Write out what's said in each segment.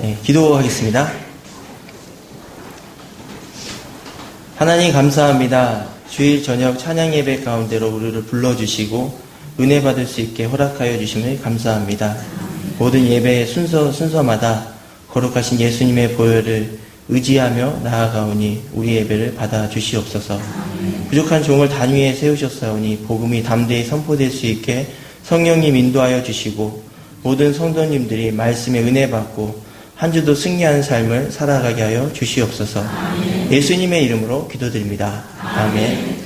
네, 기도하겠습니다. 하나님 감사합니다. 주일 저녁 찬양 예배 가운데로 우리를 불러주시고 은혜 받을 수 있게 허락하여 주심을 감사합니다. 모든 예배의 순서마다 거룩하신 예수님의 보혈을 의지하며 나아가오니 우리 예배를 받아 주시옵소서. 부족한 종을 단위에 세우셨사오니 복음이 담대히 선포될 수 있게 성령님 인도하여 주시고 모든 성도님들이 말씀에 은혜 받고 한 주도 승리하는 삶을 살아가게 하여 주시옵소서. 아멘. 예수님의 이름으로 기도드립니다. 아멘.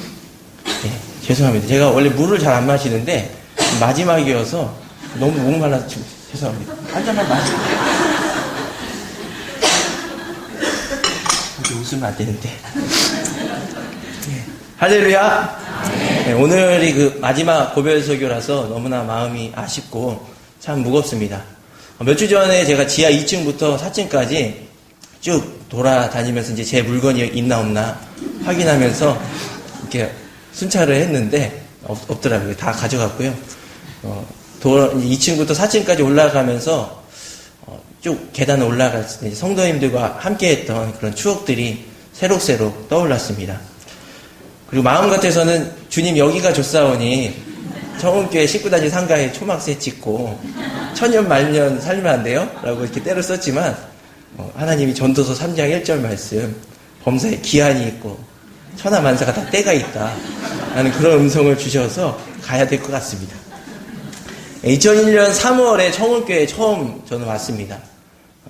네, 죄송합니다. 제가 원래 물을 잘 안 마시는데 마지막이어서 너무 목말라서 죄송합니다. 한 잔만 마시고. 이렇게 웃으면 안 되는데. 네. 할렐루야. 네, 오늘이 그 마지막 고별 설교라서 너무나 마음이 아쉽고 참 무겁습니다. 몇 주 전에 제가 지하 2층부터 4층까지 쭉 돌아다니면서 이제 제 물건이 있나 없나 확인하면서 이렇게 순찰을 했는데 없더라고요. 다 가져갔고요. 2층부터 4층까지 올라가면서 쭉 계단을 올라갈 때 성도님들과 함께했던 그런 추억들이 새록새록 떠올랐습니다. 그리고 마음 같아서는 주님 여기가 좋사오니 청운교회 식구단지 상가에 초막새 찍고 천년 만년 살면 안 돼요? 라고 이렇게 때를 썼지만 하나님이 전도서 3장 1절 말씀 범사에 기한이 있고 천하만사가 다 때가 있다 라는 그런 음성을 주셔서 가야 될 것 같습니다. 2001년 3월에 청운교회에 처음 저는 왔습니다.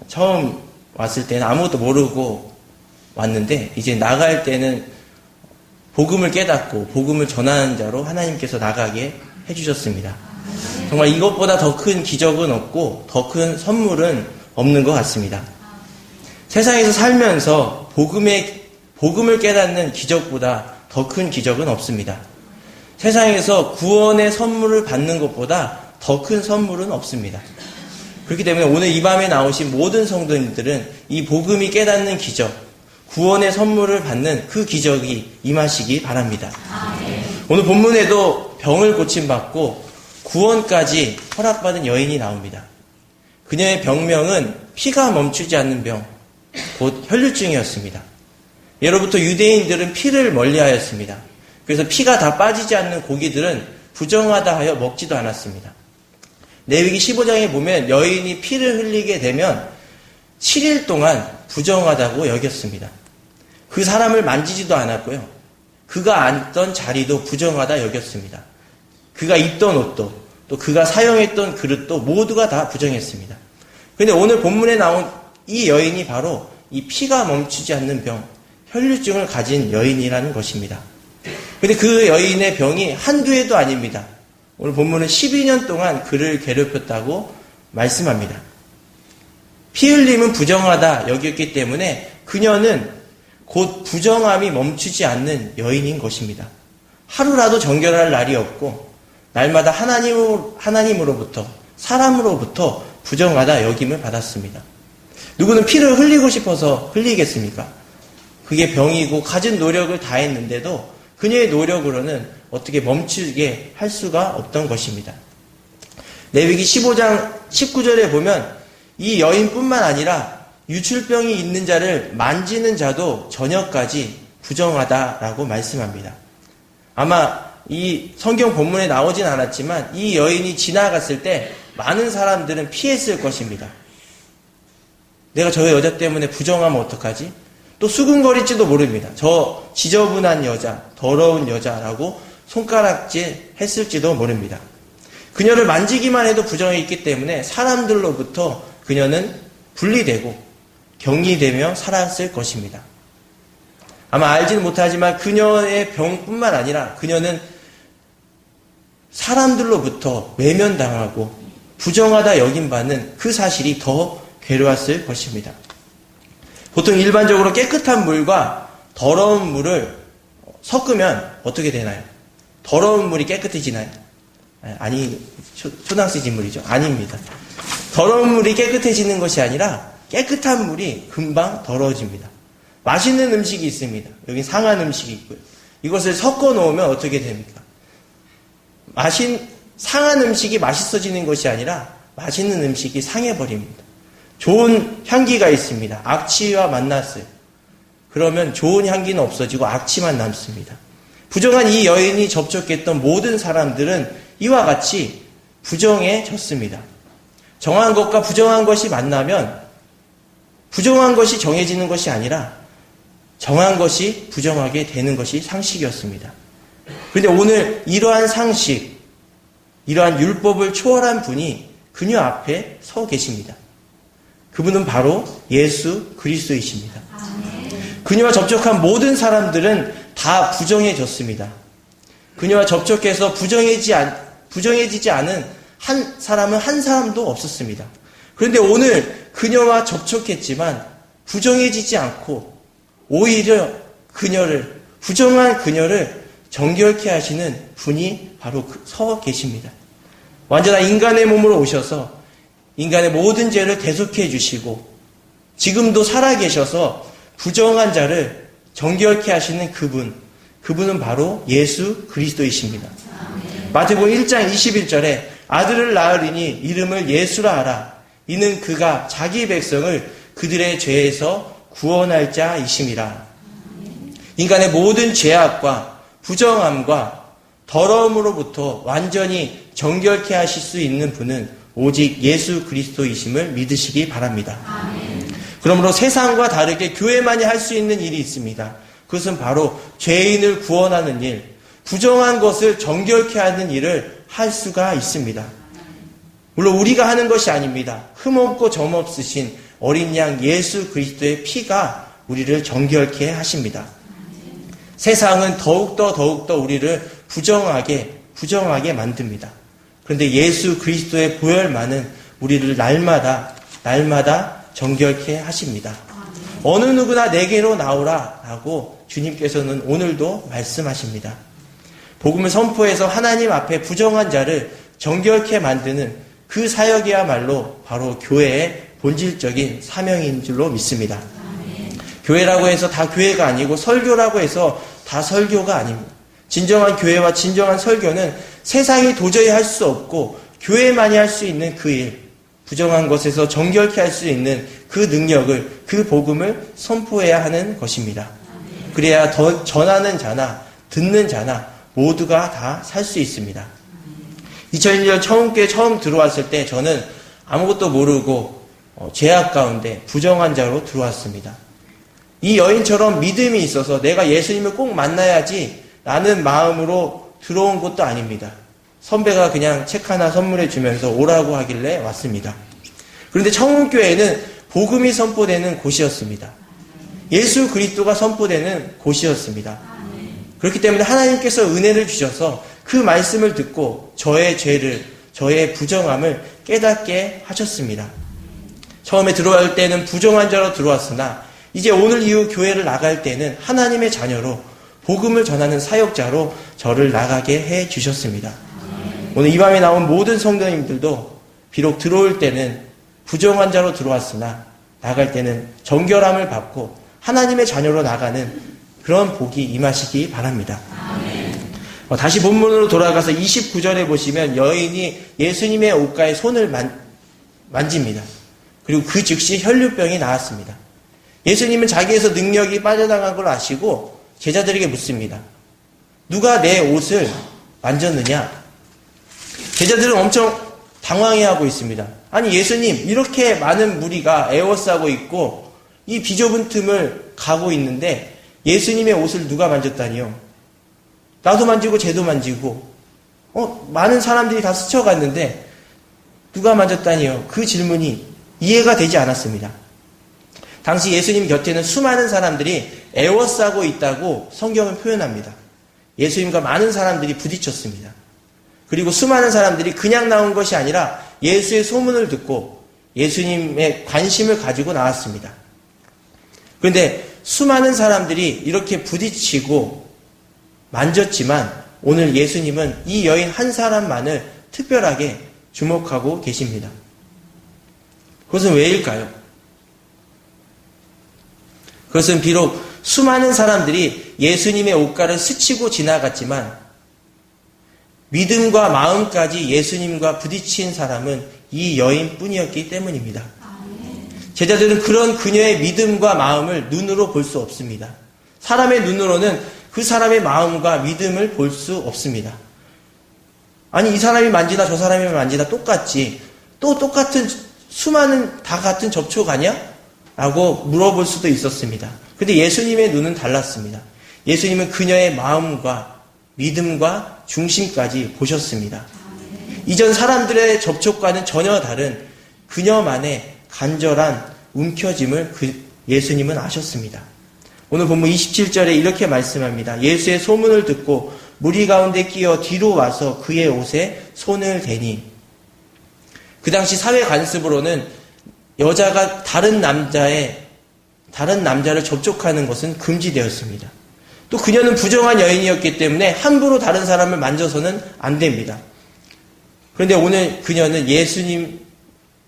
처음 왔을 때는 아무것도 모르고 왔는데 이제 나갈 때는 복음을 깨닫고 복음을 전하는 자로 하나님께서 나가게 해주셨습니다. 정말 이것보다 더 큰 기적은 없고 더 큰 선물은 없는 것 같습니다. 세상에서 살면서 복음을 깨닫는 기적보다 더 큰 기적은 없습니다. 세상에서 구원의 선물을 받는 것보다 더 큰 선물은 없습니다. 그렇기 때문에 오늘 이 밤에 나오신 모든 성도님들은 이 복음이 깨닫는 기적, 구원의 선물을 받는 그 기적이 임하시기 바랍니다. 오늘 본문에도 병을 고침받고 구원까지 허락받은 여인이 나옵니다. 그녀의 병명은 피가 멈추지 않는 병, 곧 혈류증이었습니다. 예로부터 유대인들은 피를 멀리하였습니다. 그래서 피가 다 빠지지 않는 고기들은 부정하다 하여 먹지도 않았습니다. 레위기 15장에 보면 여인이 피를 흘리게 되면 7일 동안 부정하다고 여겼습니다. 그 사람을 만지지도 않았고요. 그가 앉던 자리도 부정하다 여겼습니다. 그가 입던 옷도 또 그가 사용했던 그릇도 모두가 다 부정했습니다. 그런데 오늘 본문에 나온 이 여인이 바로 이 피가 멈추지 않는 병, 혈류증을 가진 여인이라는 것입니다. 그런데 그 여인의 병이 한두 해도 아닙니다. 오늘 본문은 12년 동안 그를 괴롭혔다고 말씀합니다. 피 흘림은 부정하다 여겼기 때문에 그녀는 곧 부정함이 멈추지 않는 여인인 것입니다. 하루라도 정결할 날이 없고 날마다 하나님으로부터 사람으로부터 부정하다 여김을 받았습니다. 누구는 피를 흘리고 싶어서 흘리겠습니까? 그게 병이고 가진 노력을 다했는데도 그녀의 노력으로는 어떻게 멈추게 할 수가 없던 것입니다. 레위기 15장 19절에 보면 이 여인뿐만 아니라 유출병이 있는 자를 만지는 자도 저녁까지 부정하다라고 말씀합니다. 아마 이 성경 본문에 나오진 않았지만 이 여인이 지나갔을 때 많은 사람들은 피했을 것입니다. 내가 저 여자 때문에 부정하면 어떡하지? 또 수근거릴지도 모릅니다. 저 지저분한 여자, 더러운 여자라고 손가락질 했을지도 모릅니다. 그녀를 만지기만 해도 부정했기 때문에 사람들로부터 그녀는 분리되고 격리되며 살았을 것입니다. 아마 알지는 못하지만 그녀의 병뿐만 아니라 그녀는 사람들로부터 외면당하고 부정하다 여김받는 그 사실이 더 괴로웠을 것입니다. 보통 일반적으로 깨끗한 물과 더러운 물을 섞으면 어떻게 되나요? 더러운 물이 깨끗해지나요? 아니, 초등학생 질문이죠. 아닙니다. 더러운 물이 깨끗해지는 것이 아니라 깨끗한 물이 금방 더러워집니다. 맛있는 음식이 있습니다. 여기 상한 음식이 있고요. 이것을 섞어 놓으면 어떻게 됩니까? 상한 음식이 맛있어지는 것이 아니라 맛있는 음식이 상해버립니다. 좋은 향기가 있습니다. 악취와 만났어요. 그러면 좋은 향기는 없어지고 악취만 남습니다. 부정한 이 여인이 접촉했던 모든 사람들은 이와 같이 부정해졌습니다. 정한 것과 부정한 것이 만나면 부정한 것이 정해지는 것이 아니라 정한 것이 부정하게 되는 것이 상식이었습니다. 그런데 오늘 이러한 상식, 이러한 율법을 초월한 분이 그녀 앞에 서 계십니다. 그분은 바로 예수 그리스도이십니다. 그녀와 접촉한 모든 사람들은 다 부정해졌습니다. 그녀와 접촉해서 부정해지지 않은 한 사람은 한 사람도 없었습니다. 그런데 오늘 그녀와 접촉했지만 부정해지지 않고 오히려 부정한 그녀를 정결케 하시는 분이 바로 서 계십니다. 완전한 인간의 몸으로 오셔서 인간의 모든 죄를 대속해 주시고 지금도 살아계셔서 부정한 자를 정결케 하시는 그분은 바로 예수 그리스도이십니다. 마태복음 1장 21절에 아들을 낳으리니 이름을 예수라 하라. 이는 그가 자기 백성을 그들의 죄에서 구원할 자이심이라. 인간의 모든 죄악과 부정함과 더러움으로부터 완전히 정결케 하실 수 있는 분은 오직 예수 그리스도이심을 믿으시기 바랍니다. 그러므로 세상과 다르게 교회만이 할 수 있는 일이 있습니다. 그것은 바로 죄인을 구원하는 일, 부정한 것을 정결케 하는 일을 할 수가 있습니다. 물론 우리가 하는 것이 아닙니다. 흠없고 점없으신 어린 양 예수 그리스도의 피가 우리를 정결케 하십니다. 세상은 더욱더 우리를 부정하게 만듭니다. 그런데 예수 그리스도의 보혈만은 우리를 날마다 정결케 하십니다. 어느 누구나 내게로 나오라 라고 주님께서는 오늘도 말씀하십니다. 복음을 선포해서 하나님 앞에 부정한 자를 정결케 만드는 그 사역이야말로 바로 교회의 본질적인 사명인 줄로 믿습니다. 교회라고 해서 다 교회가 아니고 설교라고 해서 다 설교가 아닙니다. 진정한 교회와 진정한 설교는 세상이 도저히 할 수 없고 교회만이 할 수 있는 그 일, 부정한 것에서 정결케 할 수 있는 그 능력을, 그 복음을 선포해야 하는 것입니다. 그래야 더 전하는 자나 듣는 자나 모두가 다 살 수 있습니다. 2001년 처음교회 처음 들어왔을 때 저는 아무것도 모르고 죄악 가운데 부정한 자로 들어왔습니다. 이 여인처럼 믿음이 있어서 내가 예수님을 꼭 만나야지 라는 마음으로 들어온 것도 아닙니다. 선배가 그냥 책 하나 선물해 주면서 오라고 하길래 왔습니다. 그런데 청운교회는 복음이 선포되는 곳이었습니다. 예수 그리스도가 선포되는 곳이었습니다. 그렇기 때문에 하나님께서 은혜를 주셔서 그 말씀을 듣고 저의 죄를, 저의 부정함을 깨닫게 하셨습니다. 처음에 들어갈 때는 부정한 자로 들어왔으나 이제 오늘 이후 교회를 나갈 때는 하나님의 자녀로 복음을 전하는 사역자로 저를 나가게 해 주셨습니다. 오늘 이 밤에 나온 모든 성도님들도 비록 들어올 때는 부정한 자로 들어왔으나 나갈 때는 정결함을 받고 하나님의 자녀로 나가는 그런 복이 임하시기 바랍니다. 다시 본문으로 돌아가서 29절에 보시면 여인이 예수님의 옷가에 손을 만집니다. 그리고 그 즉시 혈류병이 나았습니다. 예수님은 자기에서 능력이 빠져나간 걸 아시고 제자들에게 묻습니다. 누가 내 옷을 만졌느냐? 제자들은 엄청 당황해하고 있습니다. 아니 예수님, 이렇게 많은 무리가 에워싸고 있고 이 비좁은 틈을 가고 있는데 예수님의 옷을 누가 만졌다니요? 나도 만지고 쟤도 만지고 많은 사람들이 다 스쳐갔는데 누가 만졌다니요? 그 질문이 이해가 되지 않았습니다. 당시 예수님 곁에는 수많은 사람들이 에워싸고 있다고 성경은 표현합니다. 예수님과 많은 사람들이 부딪혔습니다. 그리고 수많은 사람들이 그냥 나온 것이 아니라 예수의 소문을 듣고 예수님의 관심을 가지고 나왔습니다. 그런데 수많은 사람들이 이렇게 부딪히고 만졌지만 오늘 예수님은 이 여인 한 사람만을 특별하게 주목하고 계십니다. 그것은 왜일까요? 그것은 비록 수많은 사람들이 예수님의 옷가를 스치고 지나갔지만 믿음과 마음까지 예수님과 부딪힌 사람은 이 여인뿐이었기 때문입니다. 제자들은 그런 그녀의 믿음과 마음을 눈으로 볼 수 없습니다. 사람의 눈으로는 그 사람의 마음과 믿음을 볼 수 없습니다. 아니, 이 사람이 만지나 저 사람이 만지나 똑같지. 또 똑같은 수많은 다 같은 접촉 아니야? 라고 물어볼 수도 있었습니다. 근데 예수님의 눈은 달랐습니다. 예수님은 그녀의 마음과 믿음과 중심까지 보셨습니다. 이전 사람들의 접촉과는 전혀 다른 그녀만의 간절한 움켜짐을 예수님은 아셨습니다. 오늘 본문 27절에 이렇게 말씀합니다. 예수의 소문을 듣고 무리 가운데 끼어 뒤로 와서 그의 옷에 손을 대니. 그 당시 사회 관습으로는 여자가 다른 남자를 접촉하는 것은 금지되었습니다. 또 그녀는 부정한 여인이었기 때문에 함부로 다른 사람을 만져서는 안 됩니다. 그런데 오늘 그녀는 예수님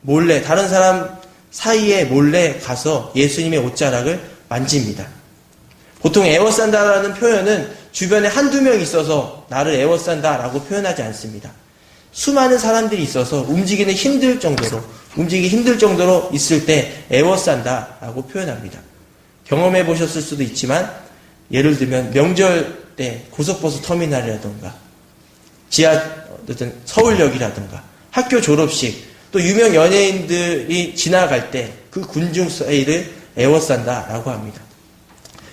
몰래, 다른 사람 사이에 몰래 가서 예수님의 옷자락을 만집니다. 보통 애워싼다라는 표현은 주변에 한두 명 있어서 나를 애워싼다라고 표현하지 않습니다. 수많은 사람들이 있어서 움직이기 힘들 정도로 있을 때 애워싼다라고 표현합니다. 경험해 보셨을 수도 있지만 예를 들면 명절 때 고속버스 터미널이라든가 어떤 서울역이라든가 학교 졸업식 또 유명 연예인들이 지나갈 때 그 군중 사이를 애워싼다라고 합니다.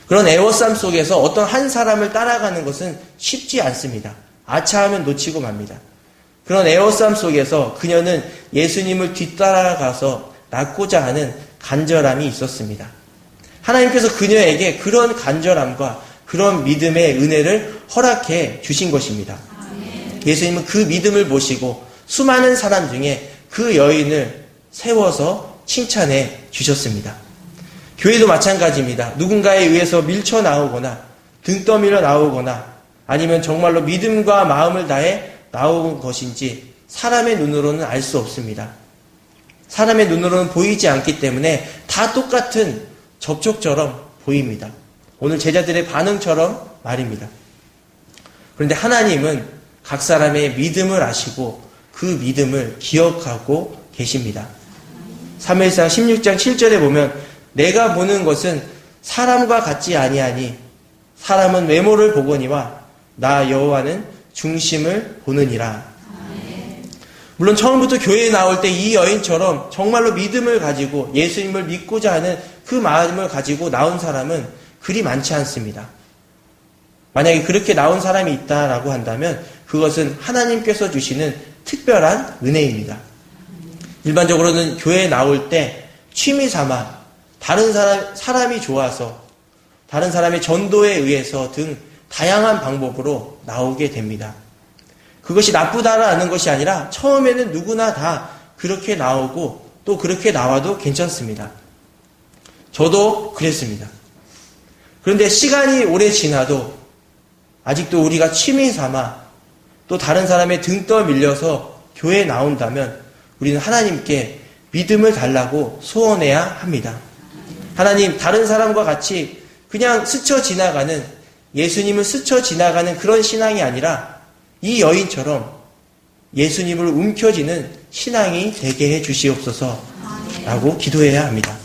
그런 애워쌈 속에서 어떤 한 사람을 따라가는 것은 쉽지 않습니다. 아차하면 놓치고 맙니다. 그런 애워쌈 속에서 그녀는 예수님을 뒤따라가서 낳고자 하는 간절함이 있었습니다. 하나님께서 그녀에게 그런 간절함과 그런 믿음의 은혜를 허락해 주신 것입니다. 예수님은 그 믿음을 보시고 수많은 사람 중에 그 여인을 세워서 칭찬해 주셨습니다. 교회도 마찬가지입니다. 누군가에 의해서 밀쳐 나오거나 등 떠밀려 나오거나 아니면 정말로 믿음과 마음을 다해 나온 것인지 사람의 눈으로는 알 수 없습니다. 사람의 눈으로는 보이지 않기 때문에 다 똑같은 접촉처럼 보입니다. 오늘 제자들의 반응처럼 말입니다. 그런데 하나님은 각 사람의 믿음을 아시고 그 믿음을 기억하고 계십니다. 사무엘상 16장 7절에 보면 내가 보는 것은 사람과 같지 아니하니 사람은 외모를 보거니와 나 여호와는 중심을 보느니라. 물론 처음부터 교회에 나올 때 이 여인처럼 정말로 믿음을 가지고 예수님을 믿고자 하는 그 마음을 가지고 나온 사람은 그리 많지 않습니다. 만약에 그렇게 나온 사람이 있다라고 한다면 그것은 하나님께서 주시는 특별한 은혜입니다. 일반적으로는 교회에 나올 때 취미 삼아 다른 사람이 좋아서 다른 사람의 전도에 의해서 등 다양한 방법으로 나오게 됩니다. 그것이 나쁘다라는 것이 아니라 처음에는 누구나 다 그렇게 나오고 또 그렇게 나와도 괜찮습니다. 저도 그랬습니다. 그런데 시간이 오래 지나도 아직도 우리가 취미 삼아 또 다른 사람의 등 떠밀려서 교회에 나온다면 우리는 하나님께 믿음을 달라고 소원해야 합니다. 하나님, 다른 사람과 같이 그냥 스쳐 지나가는, 예수님을 스쳐 지나가는 그런 신앙이 아니라 이 여인처럼 예수님을 움켜쥐는 신앙이 되게 해 주시옵소서 라고 기도해야 합니다.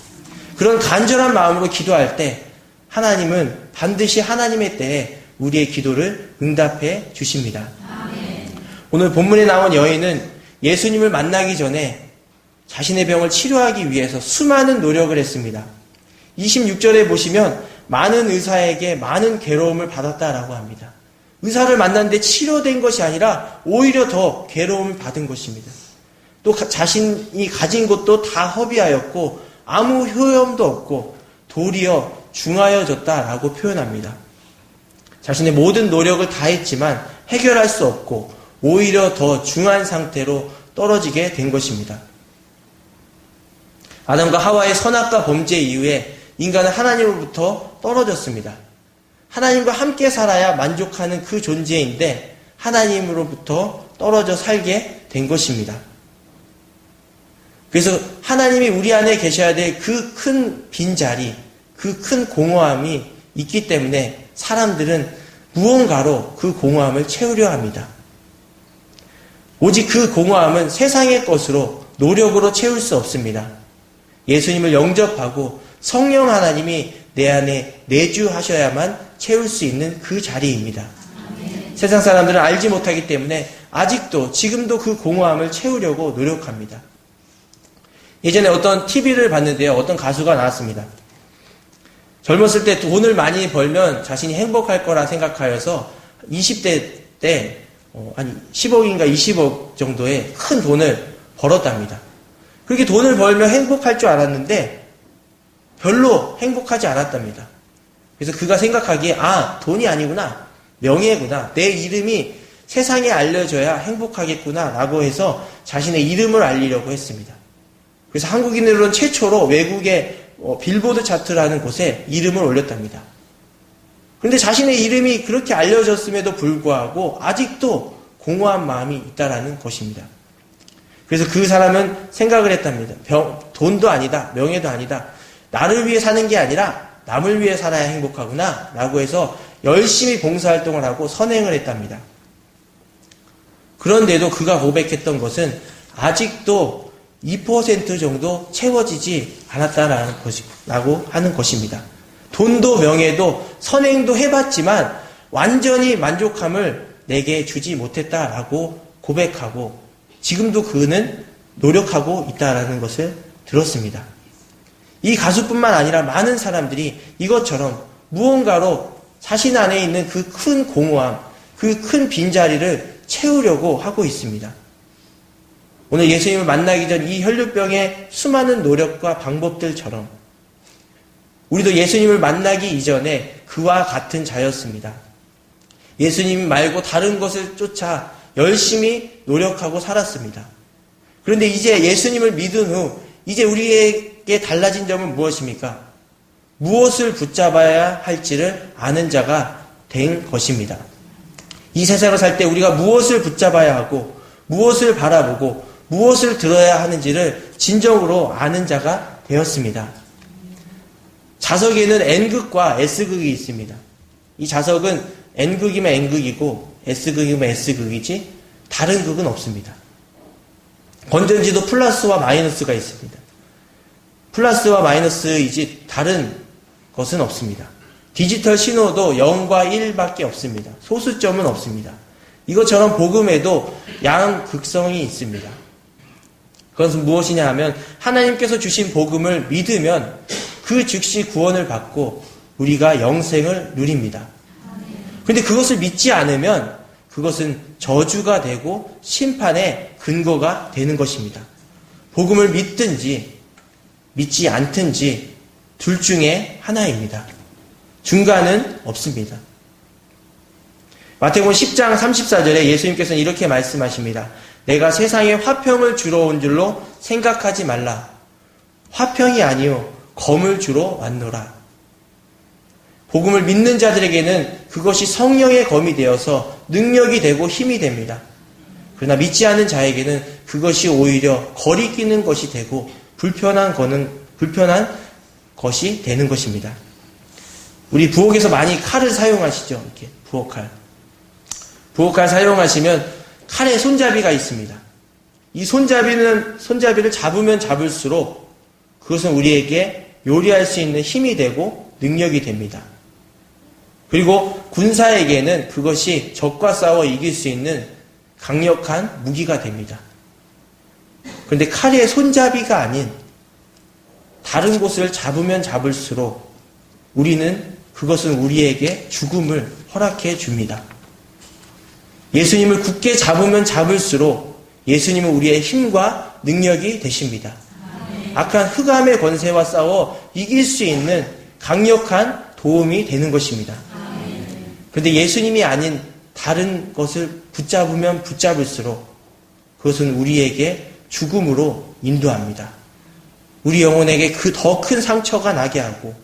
그런 간절한 마음으로 기도할 때 하나님은 반드시 하나님의 때에 우리의 기도를 응답해 주십니다. 오늘 본문에 나온 여인은 예수님을 만나기 전에 자신의 병을 치료하기 위해서 수많은 노력을 했습니다. 26절에 보시면 많은 의사에게 많은 괴로움을 받았다라고 합니다. 의사를 만났는데 치료된 것이 아니라 오히려 더 괴로움을 받은 것입니다. 또 자신이 가진 것도 다 허비하였고 아무 효험도 없고 도리어 중하여졌다라고 표현합니다. 자신의 모든 노력을 다했지만 해결할 수 없고 오히려 더 중한 상태로 떨어지게 된 것입니다. 아담과 하와의 선악과 범죄 이후에 인간은 하나님으로부터 떨어졌습니다. 하나님과 함께 살아야 만족하는 그 존재인데 하나님으로부터 떨어져 살게 된 것입니다. 그래서 하나님이 우리 안에 계셔야 될 그 큰 빈자리, 그 큰 공허함이 있기 때문에 사람들은 무언가로 그 공허함을 채우려 합니다. 오직 그 공허함은 세상의 것으로 노력으로 채울 수 없습니다. 예수님을 영접하고 성령 하나님이 내 안에 내주하셔야만 채울 수 있는 그 자리입니다. 세상 사람들은 알지 못하기 때문에 아직도 지금도 그 공허함을 채우려고 노력합니다. 예전에 어떤 TV를 봤는데요. 어떤 가수가 나왔습니다. 젊었을 때 돈을 많이 벌면 자신이 행복할 거라 생각하여서 20대 때 한 10억인가 20억 정도의 큰 돈을 벌었답니다. 그렇게 돈을 벌면 행복할 줄 알았는데 별로 행복하지 않았답니다. 그래서 그가 생각하기에 돈이 아니구나. 명예구나. 내 이름이 세상에 알려져야 행복하겠구나 라고 해서 자신의 이름을 알리려고 했습니다. 그래서 한국인으로는 최초로 외국의 빌보드 차트라는 곳에 이름을 올렸답니다. 그런데 자신의 이름이 그렇게 알려졌음에도 불구하고 아직도 공허한 마음이 있다라는 것입니다. 그래서 그 사람은 생각을 했답니다. 돈도 아니다. 명예도 아니다. 나를 위해 사는 게 아니라 남을 위해 살아야 행복하구나 라고 해서 열심히 봉사활동을 하고 선행을 했답니다. 그런데도 그가 고백했던 것은 아직도 2% 정도 채워지지 않았다라고 하는 것입니다. 돈도 명예도 선행도 해봤지만 완전히 만족함을 내게 주지 못했다라고 고백하고 지금도 그는 노력하고 있다라는 것을 들었습니다. 이 가수뿐만 아니라 많은 사람들이 이것처럼 무언가로 자신 안에 있는 그 큰 공허함, 그 큰 빈자리를 채우려고 하고 있습니다. 오늘 예수님을 만나기 전 이 혈류병의 수많은 노력과 방법들처럼 우리도 예수님을 만나기 이전에 그와 같은 자였습니다. 예수님 말고 다른 것을 쫓아 열심히 노력하고 살았습니다. 그런데 이제 예수님을 믿은 후 이제 우리에게 달라진 점은 무엇입니까? 무엇을 붙잡아야 할지를 아는 자가 된 것입니다. 이 세상을 살 때 우리가 무엇을 붙잡아야 하고 무엇을 바라보고 무엇을 들어야 하는지를 진정으로 아는 자가 되었습니다. 자석에는 N극과 S극이 있습니다. 이 자석은 N극이면 N극이고 S극이면 S극이지 다른 극은 없습니다. 건전지도 플러스와 마이너스가 있습니다. 플러스와 마이너스이지 다른 것은 없습니다. 디지털 신호도 0과 1밖에 없습니다. 소수점은 없습니다. 이것처럼 복음에도 양극성이 있습니다. 그것은 무엇이냐 하면 하나님께서 주신 복음을 믿으면 그 즉시 구원을 받고 우리가 영생을 누립니다. 그런데 그것을 믿지 않으면 그것은 저주가 되고 심판의 근거가 되는 것입니다. 복음을 믿든지 믿지 않든지 둘 중에 하나입니다. 중간은 없습니다. 마태복음 10장 34절에 예수님께서는 이렇게 말씀하십니다. 내가 세상에 화평을 주러 온 줄로 생각하지 말라. 화평이 아니요 검을 주러 왔노라. 복음을 믿는 자들에게는 그것이 성령의 검이 되어서 능력이 되고 힘이 됩니다. 그러나 믿지 않는 자에게는 그것이 오히려 거리끼는 것이 되고 불편한 것이 되는 것입니다. 우리 부엌에서 많이 칼을 사용하시죠? 이렇게 부엌칼. 부엌칼 사용하시면 칼에 손잡이가 있습니다. 이 손잡이를 잡으면 잡을수록 그것은 우리에게 요리할 수 있는 힘이 되고 능력이 됩니다. 그리고 군사에게는 그것이 적과 싸워 이길 수 있는 강력한 무기가 됩니다. 그런데 칼의 손잡이가 아닌 다른 곳을 잡으면 잡을수록 그것은 우리에게 죽음을 허락해 줍니다. 예수님을 굳게 잡으면 잡을수록 예수님은 우리의 힘과 능력이 되십니다. 악한 흑암의 권세와 싸워 이길 수 있는 강력한 도움이 되는 것입니다. 그런데 예수님이 아닌 다른 것을 붙잡으면 붙잡을수록 그것은 우리에게 죽음으로 인도합니다. 우리 영혼에게 더 큰 상처가 나게 하고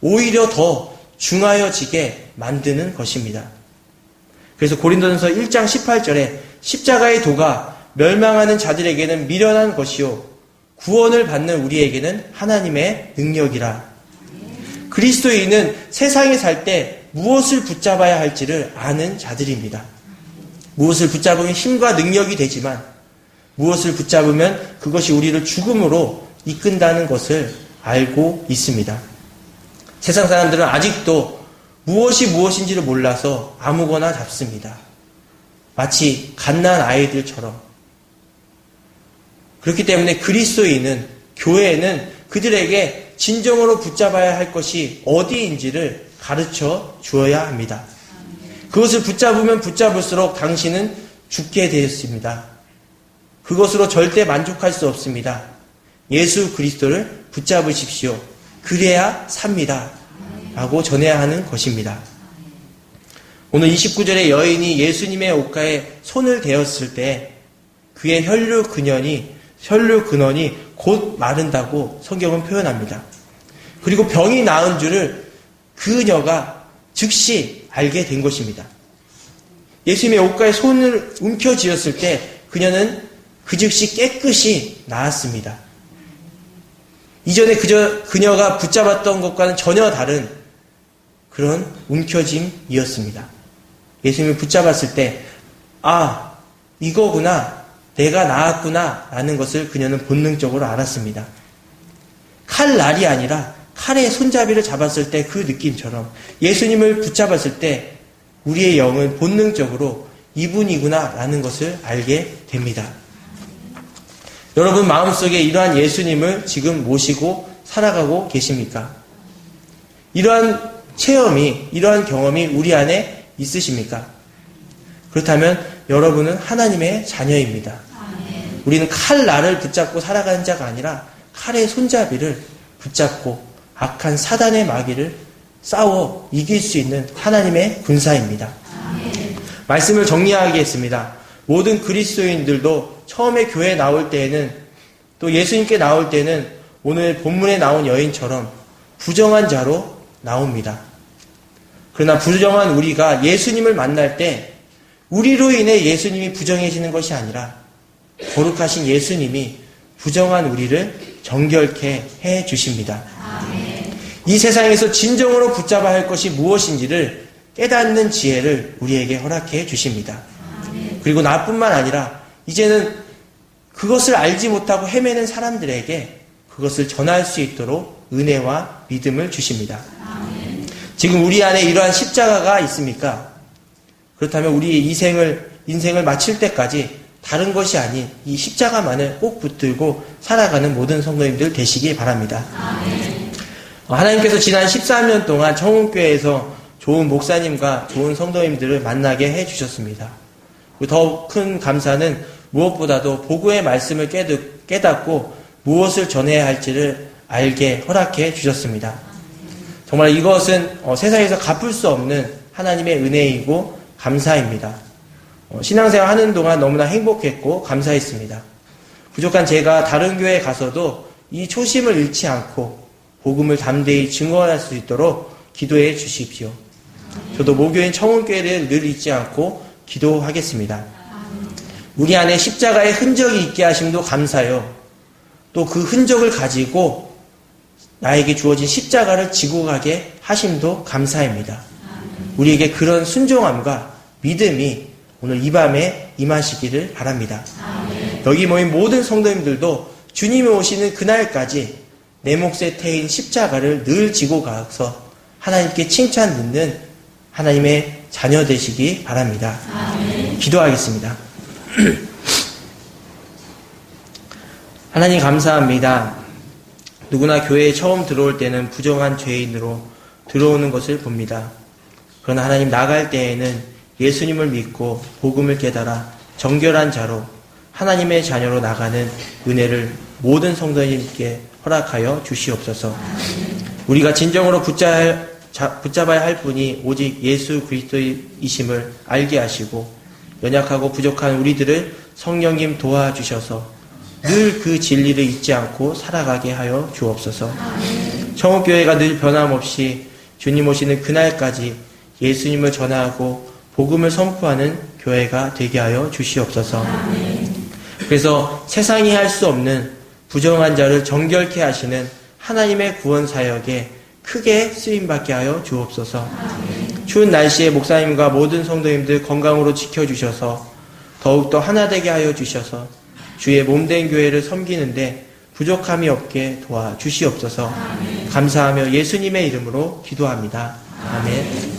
오히려 더 중하여지게 만드는 것입니다. 그래서 고린도전서 1장 18절에 십자가의 도가 멸망하는 자들에게는 미련한 것이요 구원을 받는 우리에게는 하나님의 능력이라. 그리스도인은 세상에 살 때 무엇을 붙잡아야 할지를 아는 자들입니다. 무엇을 붙잡으면 힘과 능력이 되지만 무엇을 붙잡으면 그것이 우리를 죽음으로 이끈다는 것을 알고 있습니다. 세상 사람들은 아직도 무엇이 무엇인지를 몰라서 아무거나 잡습니다. 마치 갓난 아이들처럼. 그렇기 때문에 그리스도인은, 교회는 그들에게 진정으로 붙잡아야 할 것이 어디인지를 가르쳐 주어야 합니다. 그것을 붙잡으면 붙잡을수록 당신은 죽게 되었습니다. 그것으로 절대 만족할 수 없습니다. 예수 그리스도를 붙잡으십시오. 그래야 삽니다. 라고 전해야 하는 것입니다. 오늘 29절에 여인이 예수님의 옷가에 손을 대었을 때 그의 혈류 근원이 곧 마른다고 성경은 표현합니다. 그리고 병이 나은 줄을 그녀가 즉시 알게 된 것입니다. 예수님의 옷가에 손을 움켜쥐었을 때 그녀는 그 즉시 깨끗이 나았습니다. 이전에 그녀가 붙잡았던 것과는 전혀 다른 그런 움켜짐이었습니다. 예수님을 붙잡았을 때, 아, 이거구나, 내가 나았구나 라는 것을 그녀는 본능적으로 알았습니다. 칼날이 아니라 칼의 손잡이를 잡았을 때 그 느낌처럼 예수님을 붙잡았을 때 우리의 영은 본능적으로 이분이구나 라는 것을 알게 됩니다. 여러분 마음속에 이러한 예수님을 지금 모시고 살아가고 계십니까? 이러한 체험이, 이러한 경험이 우리 안에 있으십니까? 그렇다면 여러분은 하나님의 자녀입니다. 우리는 칼날을 붙잡고 살아가는 자가 아니라 칼의 손잡이를 붙잡고 악한 사단의 마귀를 싸워 이길 수 있는 하나님의 군사입니다. 말씀을 정리하겠습니다. 모든 그리스도인들도 처음에 교회에 나올 때에는 또 예수님께 나올 때는 오늘 본문에 나온 여인처럼 부정한 자로 나옵니다. 그러나 부정한 우리가 예수님을 만날 때 우리로 인해 예수님이 부정해지는 것이 아니라 거룩하신 예수님이 부정한 우리를 정결케 해 주십니다. 이 세상에서 진정으로 붙잡아야 할 것이 무엇인지를 깨닫는 지혜를 우리에게 허락해 주십니다. 그리고 나뿐만 아니라 이제는 그것을 알지 못하고 헤매는 사람들에게 그것을 전할 수 있도록 은혜와 믿음을 주십니다. 지금 우리 안에 이러한 십자가가 있습니까? 그렇다면 우리 인생을 마칠 때까지 다른 것이 아닌 이 십자가만을 꼭 붙들고 살아가는 모든 성도님들 되시기 바랍니다. 하나님께서 지난 13년 동안 청운교회에서 좋은 목사님과 좋은 성도님들을 만나게 해주셨습니다. 더 큰 감사는 무엇보다도 보고의 말씀을 깨닫고 무엇을 전해야 할지를 알게 허락해 주셨습니다. 정말 이것은 세상에서 갚을 수 없는 하나님의 은혜이고 감사입니다. 신앙생활 하는 동안 너무나 행복했고 감사했습니다. 부족한 제가 다른 교회에 가서도 이 초심을 잃지 않고 복음을 담대히 증거할 수 있도록 기도해 주십시오. 저도 모교인 청운교회를 늘 잊지 않고 기도하겠습니다. 우리 안에 십자가의 흔적이 있게 하심도 감사요. 또 그 흔적을 가지고 나에게 주어진 십자가를 지고 가게 하심도 감사입니다. 우리에게 그런 순종함과 믿음이 오늘 이 밤에 임하시기를 바랍니다. 여기 모인 모든 성도님들도 주님이 오시는 그날까지 내 몫에 태인 십자가를 늘 지고 가서 하나님께 칭찬 듣는 하나님의 자녀 되시기 바랍니다. 기도하겠습니다. 하나님 감사합니다. 누구나 교회에 처음 들어올 때는 부정한 죄인으로 들어오는 것을 봅니다. 그러나 하나님 나갈 때에는 예수님을 믿고 복음을 깨달아 정결한 자로 하나님의 자녀로 나가는 은혜를 모든 성도님께 허락하여 주시옵소서. 우리가 진정으로 붙잡아야 할 분이 오직 예수 그리스도이심을 알게 하시고 연약하고 부족한 우리들을 성령님 도와주셔서 늘 그 진리를 잊지 않고 살아가게 하여 주옵소서. 청운교회가 늘 변함없이 주님 오시는 그날까지 예수님을 전하고 복음을 선포하는 교회가 되게 하여 주시옵소서. 그래서 세상이 할 수 없는 부정한 자를 정결케 하시는 하나님의 구원 사역에 크게 쓰임받게 하여 주옵소서. 추운 날씨에 목사님과 모든 성도님들 건강으로 지켜주셔서 더욱더 하나 되게 하여 주셔서 주의 몸된 교회를 섬기는데 부족함이 없게 도와주시옵소서. 감사하며 예수님의 이름으로 기도합니다. 아멘.